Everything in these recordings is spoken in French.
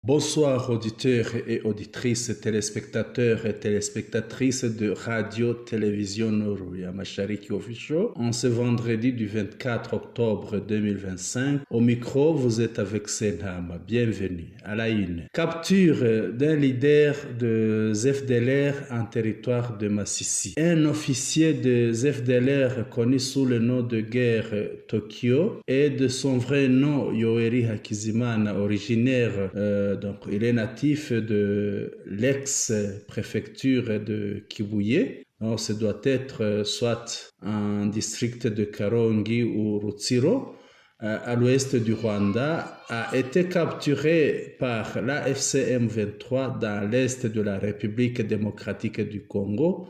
Bonsoir auditeurs et auditrices, téléspectateurs et téléspectatrices de Radio-Télévision Nourou Mashariki Official. En ce vendredi du 24 octobre 2025, au micro, vous êtes avec Senham. Bienvenue à la une. Capture d'un leader de FDLR en territoire de Massissi. Un officier de FDLR connu sous le nom de guerre Tokyo et de son vrai nom Yoeri Hakizimana, originaire donc il est natif de l'ex-préfecture de Kibuye. Alors, ce doit être soit un district de Karongi ou Rutsiro, à l'ouest du Rwanda, a été capturé par la FCM 23 dans l'est de la République démocratique du Congo,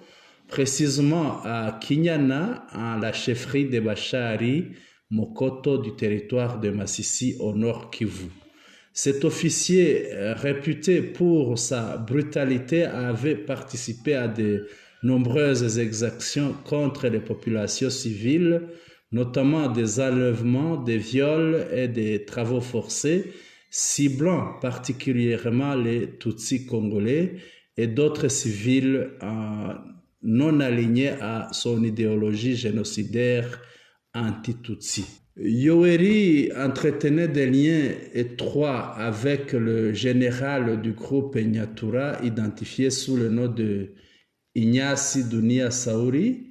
précisément à Kinyana, en la chefferie de Bachari Mokoto du territoire de Massissi au nord Kivu. Cet officier, réputé pour sa brutalité, avait participé à de nombreuses exactions contre les populations civiles, notamment des enlèvements, des viols et des travaux forcés, ciblant particulièrement les Tutsis congolais et d'autres civils non alignés à son idéologie génocidaire anti-Tutsi. Yoweri entretenait des liens étroits avec le général du groupe Nyatura, identifié sous le nom de Ignasi Dunia Sauri,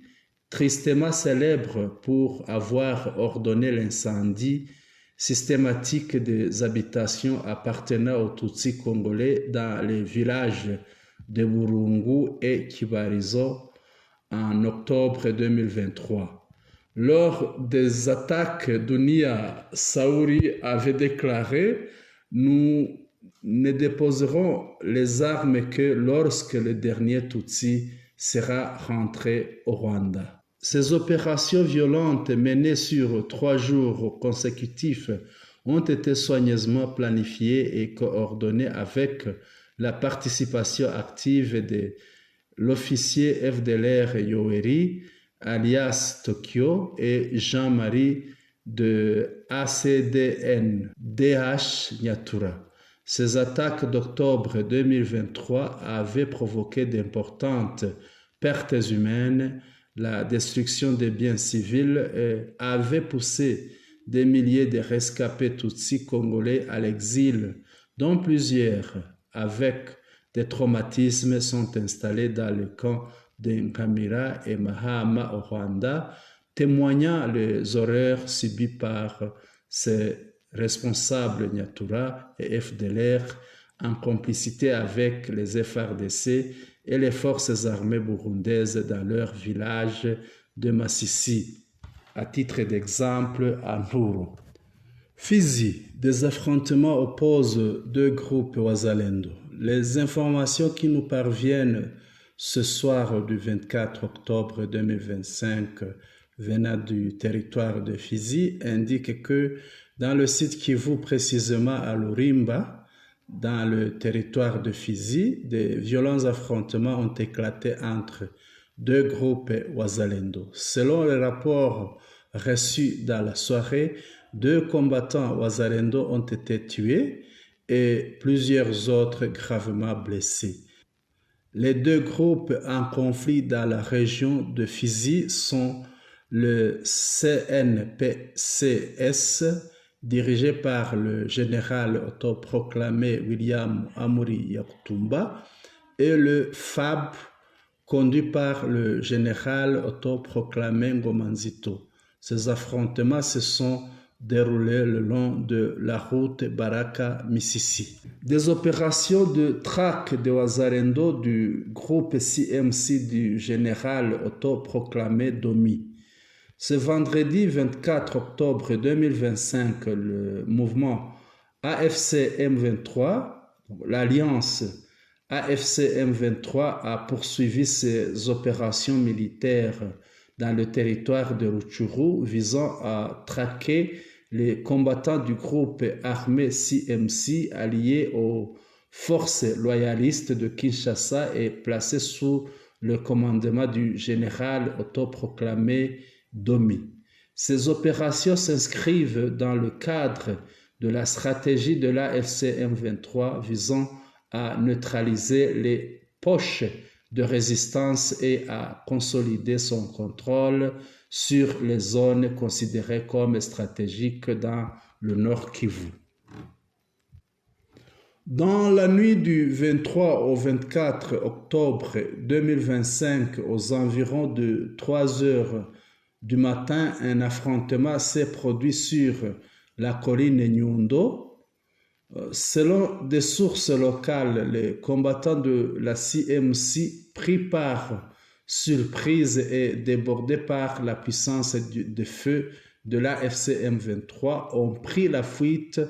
tristement célèbre pour avoir ordonné l'incendie systématique des habitations appartenant aux Tutsis congolais dans les villages de Burungu et Kibarizo en octobre 2023. Lors des attaques, Dunia Sauri avait déclaré « Nous ne déposerons les armes que lorsque le dernier Tutsi sera rentré au Rwanda ». Ces opérations violentes menées sur 3 jours consécutifs ont été soigneusement planifiées et coordonnées avec la participation active de l'officier FDLR Yoweri, alias Tokyo, et Jean-Marie de ACDN DH Nyatura. Ces attaques d'octobre 2023 avaient provoqué d'importantes pertes humaines, la destruction des biens civils et avaient poussé des milliers de rescapés Tutsis congolais à l'exil, dont plusieurs, avec des traumatismes, sont installés dans le camp de Nkamira et Mahama au Rwanda, témoignant les horreurs subies par ces responsables Nyatura et FDLR en complicité avec les FRDC et les forces armées burundaises dans leur village de Massissi. À titre d'exemple, à Nuro. Fizi, des affrontements opposent 2 groupes Wazalendo. Les informations qui nous parviennent ce soir du 24 octobre 2025 venant du territoire de Fizi indiquent que dans le site Kivu, précisément à Lurimba, dans le territoire de Fizi, des violents affrontements ont éclaté entre 2 groupes Wazalendo. Selon les rapports reçus dans la soirée, 2 combattants Wazalendo ont été tués et plusieurs autres gravement blessés. Les 2 groupes en conflit dans la région de Fizi sont le CNPCS, dirigé par le général autoproclamé William Amuri Yakutumba, et le FAB, conduit par le général autoproclamé Ngomanzito. Ces affrontements se sont déroulés le long de la route Baraka-Mississi. Des opérations de traque de Wazalendo du groupe CMC du général autoproclamé Domi. Ce vendredi 24 octobre 2025, le mouvement AFC M23, l'alliance AFC M23 a poursuivi ses opérations militaires dans le territoire de Rutshuru visant à traquer les combattants du groupe armé CMC alliés aux forces loyalistes de Kinshasa et placés sous le commandement du général autoproclamé Domi. Ces opérations s'inscrivent dans le cadre de la stratégie de l'AFC M23 visant à neutraliser les poches de résistance et à consolider son contrôle sur les zones considérées comme stratégiques dans le Nord Kivu. Dans la nuit du 23 au 24 octobre 2025, aux environs de 3 heures du matin, un affrontement s'est produit sur la colline Nyundo. Selon des sources locales, les combattants de la CMC, pris par surprise et débordés par la puissance de feu de l'AFC M23, ont pris la fuite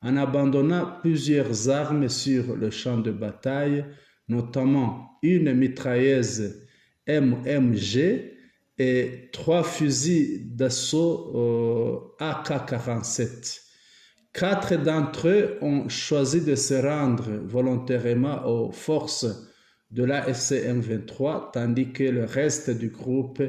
en abandonnant plusieurs armes sur le champ de bataille, notamment une mitrailleuse MMG et 3 fusils d'assaut AK-47. 4 d'entre eux ont choisi de se rendre volontairement aux forces de l'AFC M23, tandis que le reste du groupe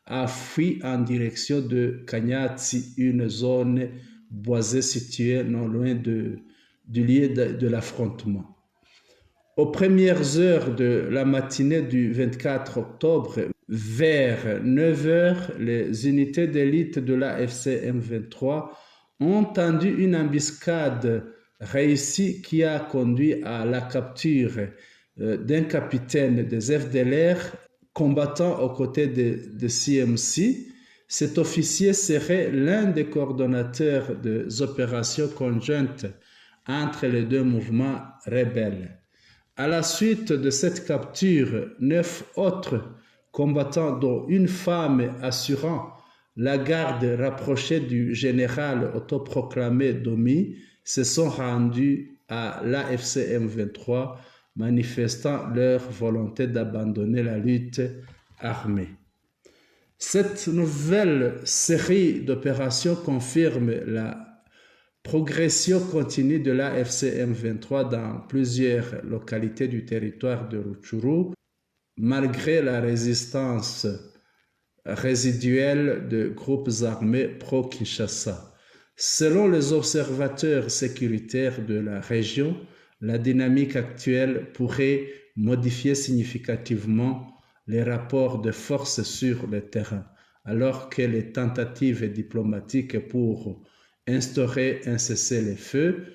a fui en direction de Kanyati, une zone boisée située non loin du lieu de l'affrontement. Aux premières heures de la matinée du 24 octobre, vers 9 heures, les unités d'élite de l'AFC M23 ont tendu une embuscade réussie qui a conduit à la capture d'un capitaine des FDLR combattant aux côtés de CMC. Cet officier serait l'un des coordonnateurs des opérations conjointes entre les deux mouvements rebelles. À la suite de cette capture, 9 autres combattants, dont une femme assurant la garde rapprochée du général autoproclamé Domi, se sont rendus à l'AFC M23, manifestant leur volonté d'abandonner la lutte armée. Cette nouvelle série d'opérations confirme la progression continue de l'AFC M23 dans plusieurs localités du territoire de Rutshuru, malgré la résistance résiduelle de groupes armés pro-Kinshasa. Selon les observateurs sécuritaires de la région, la dynamique actuelle pourrait modifier significativement les rapports de force sur le terrain, alors que les tentatives diplomatiques pour instaurer un cessez-le-feu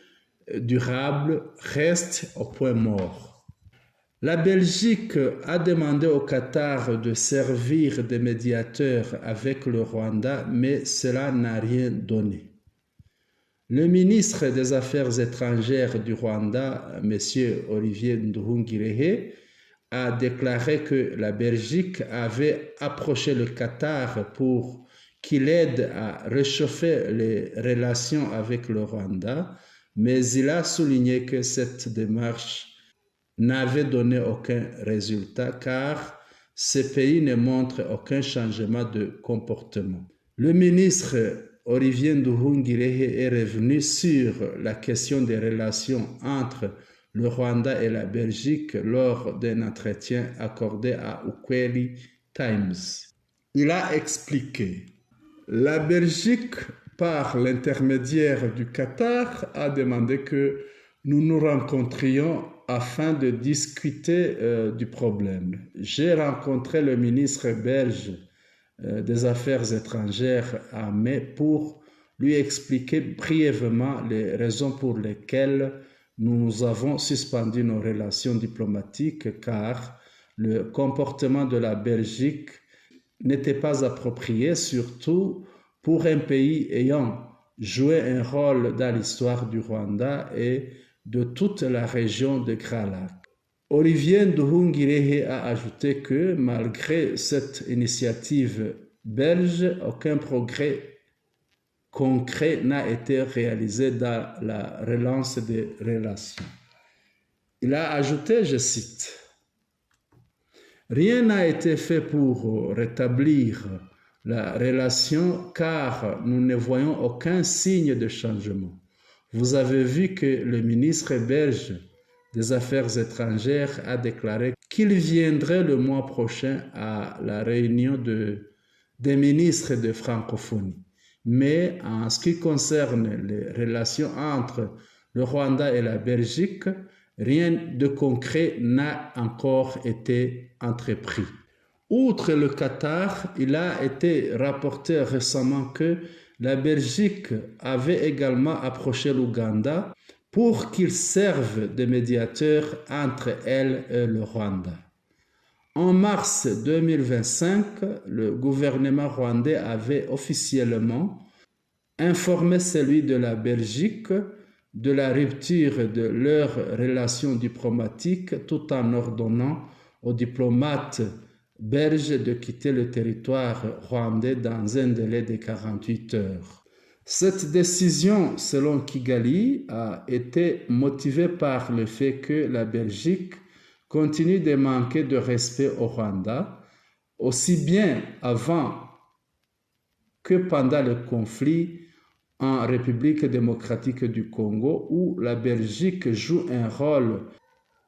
durable restent au point mort. La Belgique a demandé au Qatar de servir de médiateur avec le Rwanda, mais cela n'a rien donné. Le ministre des Affaires étrangères du Rwanda, M. Olivier Nduhungirehe, a déclaré que la Belgique avait approché le Qatar pour qu'il aide à réchauffer les relations avec le Rwanda, mais il a souligné que cette démarche n'avait donné aucun résultat car ce pays ne montre aucun changement de comportement. Le ministre Olivier Nduhungirehe est revenu sur la question des relations entre le Rwanda et la Belgique lors d'un entretien accordé à Ukweli Times. Il a expliqué: la Belgique, par l'intermédiaire du Qatar, a demandé que nous nous rencontrions afin de discuter du problème. J'ai rencontré le ministre belge des Affaires étrangères à mai pour lui expliquer brièvement les raisons pour lesquelles nous avons suspendu nos relations diplomatiques, car le comportement de la Belgique n'était pas approprié, surtout pour un pays ayant joué un rôle dans l'histoire du Rwanda et de toute la région de Grand Lac. Olivier Nduhungirehe a ajouté que malgré cette initiative belge, aucun progrès concret n'a été réalisé dans la relance des relations. Il a ajouté, je cite, « Rien n'a été fait pour rétablir la relation car nous ne voyons aucun signe de changement. Vous avez vu que le ministre belge des Affaires étrangères a déclaré qu'il viendrait le mois prochain à la réunion des ministres de francophonie. Mais en ce qui concerne les relations entre le Rwanda et la Belgique, rien de concret n'a encore été entrepris. Outre le Qatar, il a été rapporté récemment que la Belgique avait également approché l'Ouganda pour qu'il serve de médiateur entre elle et le Rwanda. En mars 2025, le gouvernement rwandais avait officiellement informé celui de la Belgique de la rupture de leurs relations diplomatiques tout en ordonnant aux diplomates belges de quitter le territoire rwandais dans un délai de 48 heures. Cette décision, selon Kigali, a été motivée par le fait que la Belgique continue de manquer de respect au Rwanda, aussi bien avant que pendant le conflit en République démocratique du Congo, où la Belgique joue un rôle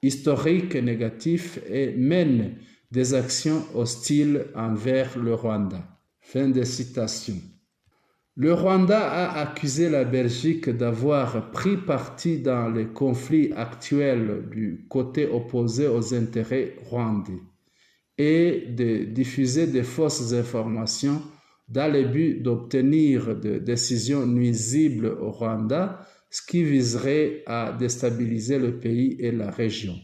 historique négatif et mène des actions hostiles envers le Rwanda. Fin de citation. Le Rwanda a accusé la Belgique d'avoir pris parti dans le conflit actuel du côté opposé aux intérêts rwandais et de diffuser de fausses informations dans le but d'obtenir des décisions nuisibles au Rwanda, ce qui viserait à déstabiliser le pays et la région.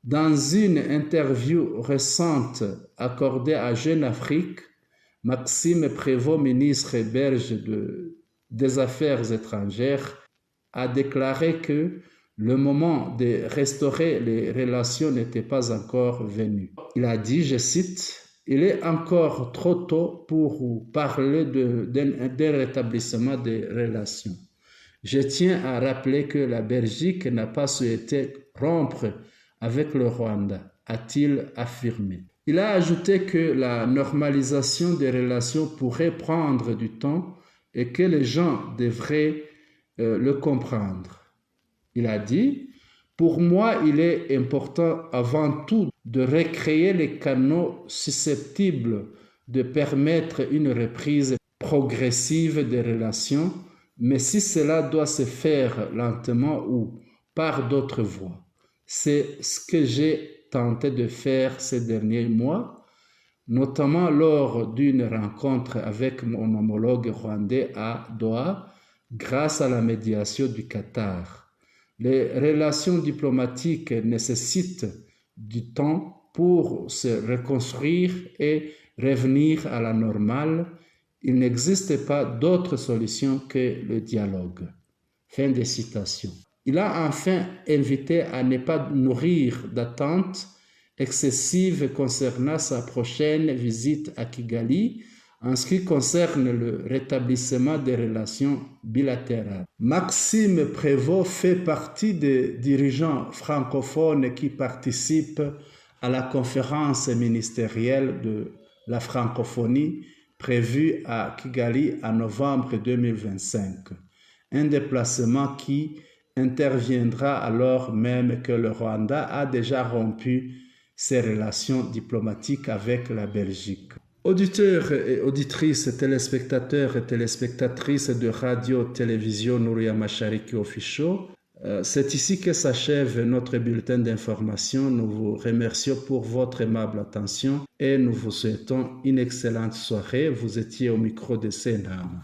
Dans une interview récente accordée à Jeune Afrique, Maxime Prévost, ministre belge des Affaires étrangères, a déclaré que le moment de restaurer les relations n'était pas encore venu. Il a dit, je cite, « Il est encore trop tôt pour parler d'un rétablissement des relations. Je tiens à rappeler que la Belgique n'a pas souhaité rompre avec le Rwanda, a-t-il affirmé. Il a ajouté que la normalisation des relations pourrait prendre du temps et que les gens devraient le comprendre. Il a dit, « Pour moi, il est important avant tout de recréer les canaux susceptibles de permettre une reprise progressive des relations, mais si cela doit se faire lentement ou par d'autres voies. C'est ce que j'ai tenté de faire ces derniers mois, notamment lors d'une rencontre avec mon homologue rwandais à Doha, grâce à la médiation du Qatar. Les relations diplomatiques nécessitent du temps pour se reconstruire et revenir à la normale. Il n'existe pas d'autre solution que le dialogue. » Fin de citation. Il a enfin invité à ne pas nourrir d'attentes excessives concernant sa prochaine visite à Kigali en ce qui concerne le rétablissement des relations bilatérales. Maxime Prévost fait partie des dirigeants francophones qui participent à la conférence ministérielle de la francophonie prévue à Kigali en novembre 2025. Un déplacement qui interviendra alors même que le Rwanda a déjà rompu ses relations diplomatiques avec la Belgique. Auditeurs et auditrices, téléspectateurs et téléspectatrices de Radio-Télévision Nouria Mashariki Official, c'est ici que s'achève notre bulletin d'information. Nous vous remercions pour votre aimable attention et nous vous souhaitons une excellente soirée. Vous étiez au micro de Senam.